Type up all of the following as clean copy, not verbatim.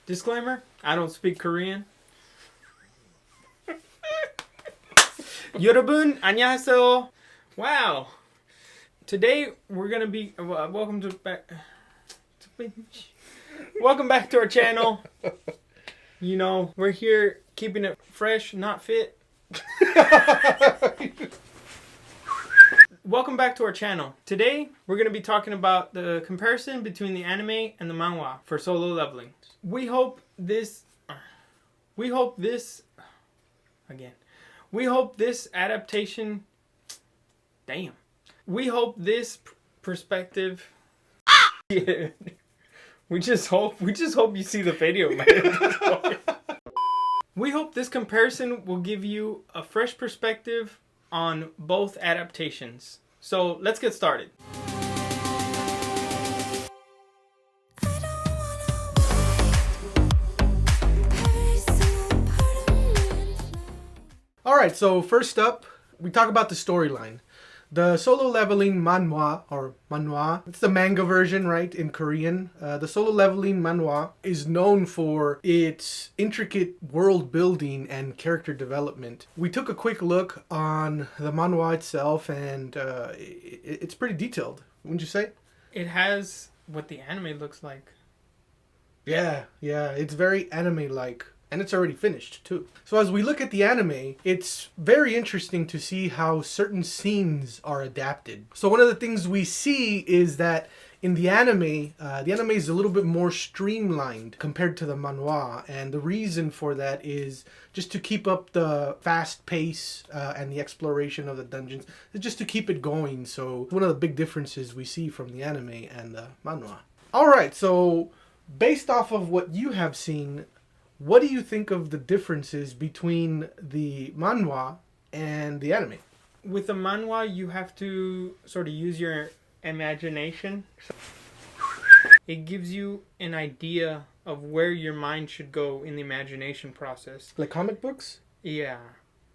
Disclaimer, I don't speak Korean. 여러분, 안녕하세요. Wow. Today we're gonna be welcome back to our channel. You know, we're here keeping it fresh, not fit. Welcome back to our channel. Today we're going to be talking about the comparison between the anime and the manhwa for solo leveling. We hope this adaptation, we hope this perspective. Yeah. We just hope you see the video, man. We hope this comparison will give you a fresh perspective on both adaptations. So let's get started. Alright, so first up, we talk about the storyline. The solo leveling manhwa, or manhwa, it's the manga version, right, in Korean. The solo leveling manhwa is known for its intricate world building and character development. We took a quick look on the manhwa itself, and it's pretty detailed, wouldn't you say? It has what the anime looks like. Yeah, it's very anime-like. And it's already finished, too. So as we look at the anime, it's very interesting to see how certain scenes are adapted. So one of the things we see is that in the anime is a little bit more streamlined compared to the manhwa. And the reason for that is just to keep up the fast pace and the exploration of the dungeons. Just to keep it going. So one of the big differences we see from the anime and the manhwa. Alright, so based off of what you have seen, what do you think of the differences between the manhwa and the anime? With the manhwa, you have to sort of use your imagination. It gives you an idea of where your mind should go in the imagination process. Like comic books? Yeah.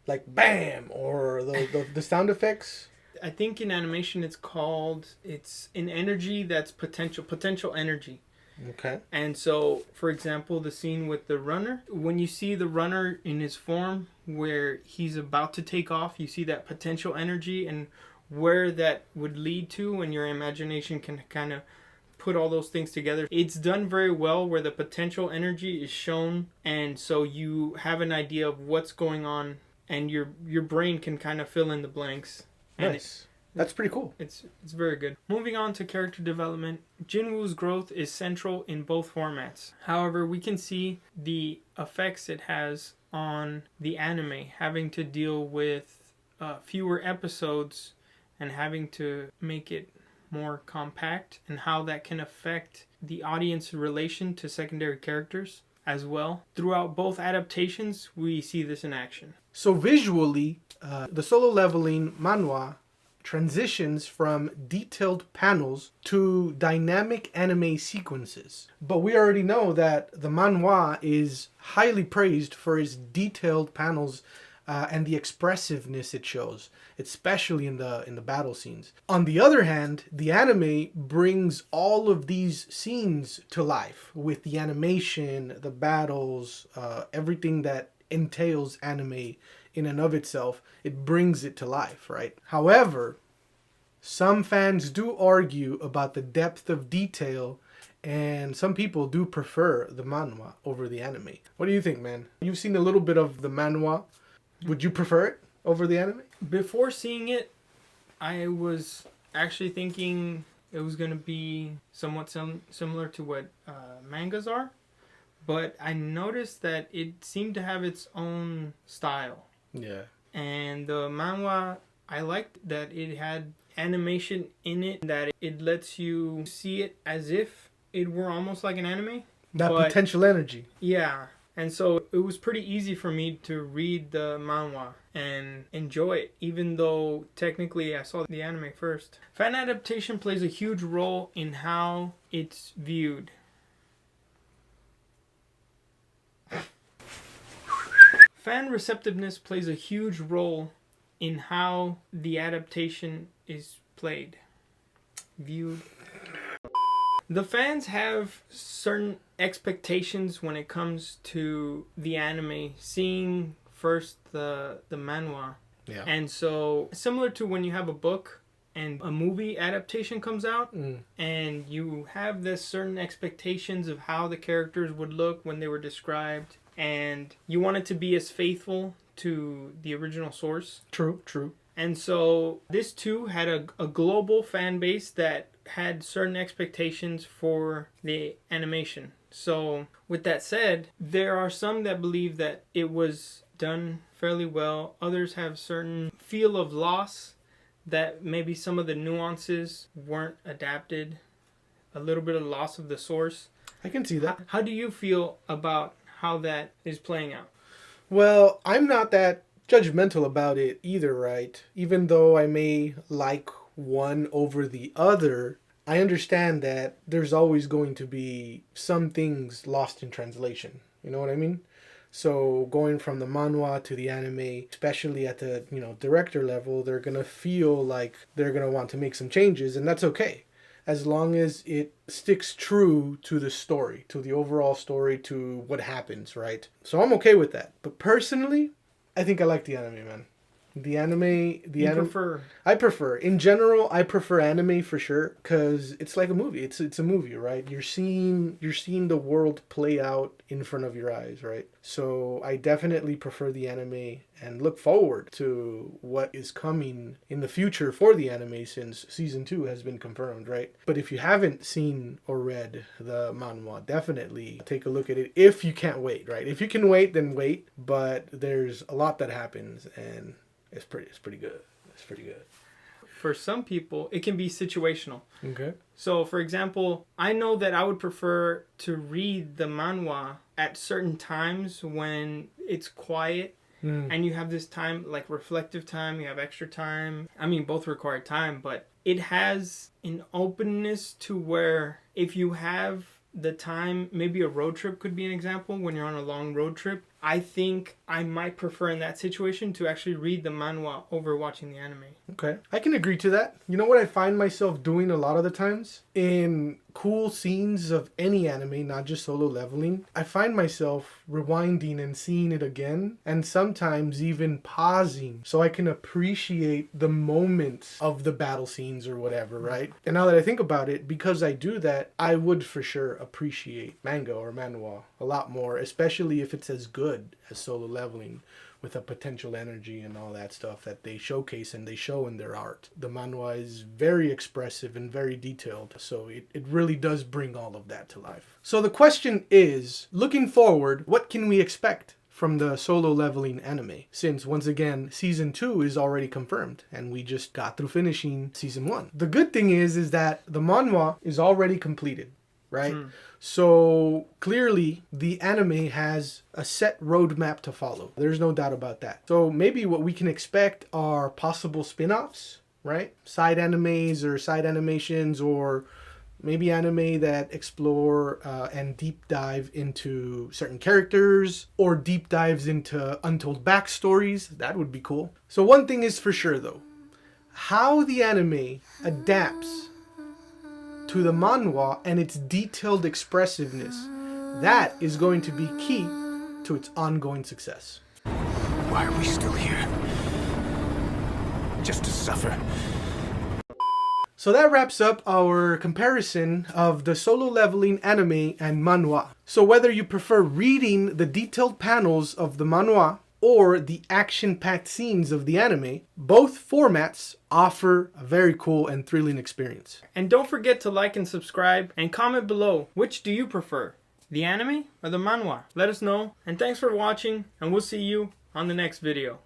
Like BAM! Or the sound effects? I think in animation it's an energy that's potential energy. Okay. And so, for example, the scene with the runner, when you see the runner in his form where he's about to take off, you see that potential energy and where that would lead to, and your imagination can kind of put all those things together. It's done very well where the potential energy is shown, and so you have an idea of what's going on, and your brain can kind of fill in the blanks. Nice. That's pretty cool. It's very good. Moving on to character development, Jinwoo's growth is central in both formats. However, we can see the effects it has on the anime, having to deal with fewer episodes and having to make it more compact, and how that can affect the audience relation to secondary characters as well. Throughout both adaptations, we see this in action. So visually, the solo leveling manhwa transitions from detailed panels to dynamic anime sequences. But we already know that the manhwa is highly praised for its detailed panels and the expressiveness it shows, especially in the battle scenes. On the other hand, the anime brings all of these scenes to life with the animation, the battles, everything that entails anime in and of itself. It brings it to life, right? However, some fans do argue about the depth of detail, and some people do prefer the manhwa over the anime. What do you think, man? You've seen a little bit of the manhwa. Would you prefer it over the anime? Before seeing it, I was actually thinking it was going to be somewhat similar to what mangas are, but I noticed that it seemed to have its own style. Yeah. And the manhwa, I liked that it had animation in it, that it lets you see it as if it were almost like an anime. That potential energy. Yeah. And so it was pretty easy for me to read the manhwa and enjoy it, even though technically I saw the anime first. Fan adaptation plays a huge role in how it's viewed. Fan receptiveness plays a huge role in how the adaptation is played, viewed. The fans have certain expectations when it comes to the anime, seeing first the manhwa. Yeah. And so similar to when you have a book and a movie adaptation comes out, and you have this certain expectations of how the characters would look when they were described, and you want it to be as faithful to the original source. True, true. And so this too had a global fan base that had certain expectations for the animation. So with that said, there are some that believe that it was done fairly well. Others have certain feel of loss, that maybe some of the nuances weren't adapted, a little bit of loss of the source. I can see that. How do you feel about how that is playing out? Well, I'm not that judgmental about it either, right? Even though I may like one over the other, I understand that there's always going to be some things lost in translation. You know what I mean? So going from the manhwa to the anime, especially at the, director level, they're going to feel like they're going to want to make some changes, and that's okay. As long as it sticks true to the story, to the overall story, to what happens, right? So I'm okay with that. But personally, I think I like the anime, man. The anime... prefer? I prefer. In general, I prefer anime for sure, because it's like a movie. It's a movie, right? You're seeing the world play out in front of your eyes, right? So I definitely prefer the anime and look forward to what is coming in the future for the anime, since season 2 has been confirmed, right? But if you haven't seen or read the manhwa, definitely take a look at it if you can't wait, right? If you can wait, then wait. But there's a lot that happens, and it's pretty good. It's pretty good. For some people, it can be situational. Okay. So, for example, I know that I would prefer to read the manhwa at certain times when it's quiet and you have this time, like reflective time, you have extra time. I mean, both require time, but it has an openness to where if you have the time, maybe a road trip could be an example. When you're on a long road trip, I think I might prefer in that situation to actually read the manhwa over watching the anime. Okay. I can agree to that. You know what I find myself doing a lot of the times? In cool scenes of any anime, not just Solo Leveling, I find myself rewinding and seeing it again, and sometimes even pausing so I can appreciate the moments of the battle scenes or whatever, right? And now that I think about it, because I do that, I would for sure appreciate manga or manhwa a lot more, especially if it's as good as Solo Leveling, with a potential energy and all that stuff that they showcase and they show in their art. The manhwa is very expressive and very detailed, so it really does bring all of that to life. So the question is, looking forward, what can we expect from the Solo Leveling anime? Since, once again, Season 2 is already confirmed, and we just got through finishing Season 1. The good thing is that the manhwa is already completed, right? So clearly the anime has a set roadmap to follow. There's no doubt about that. So maybe what we can expect are possible spin-offs, right? Side animes or side animations, or maybe anime that explore and deep dive into certain characters, or deep dives into untold backstories. That would be cool. So one thing is for sure though, how the anime adapts to the manhwa and its detailed expressiveness, that is going to be key to its ongoing success. Why are we still here? Just to suffer. So that wraps up our comparison of the Solo Leveling anime and manhwa. So whether you prefer reading the detailed panels of the manhwa or the action-packed scenes of the anime, both formats offer a very cool and thrilling experience. And don't forget to like and subscribe and comment below, which do you prefer, the anime or the manhwa? Let us know, and thanks for watching, and we'll see you on the next video.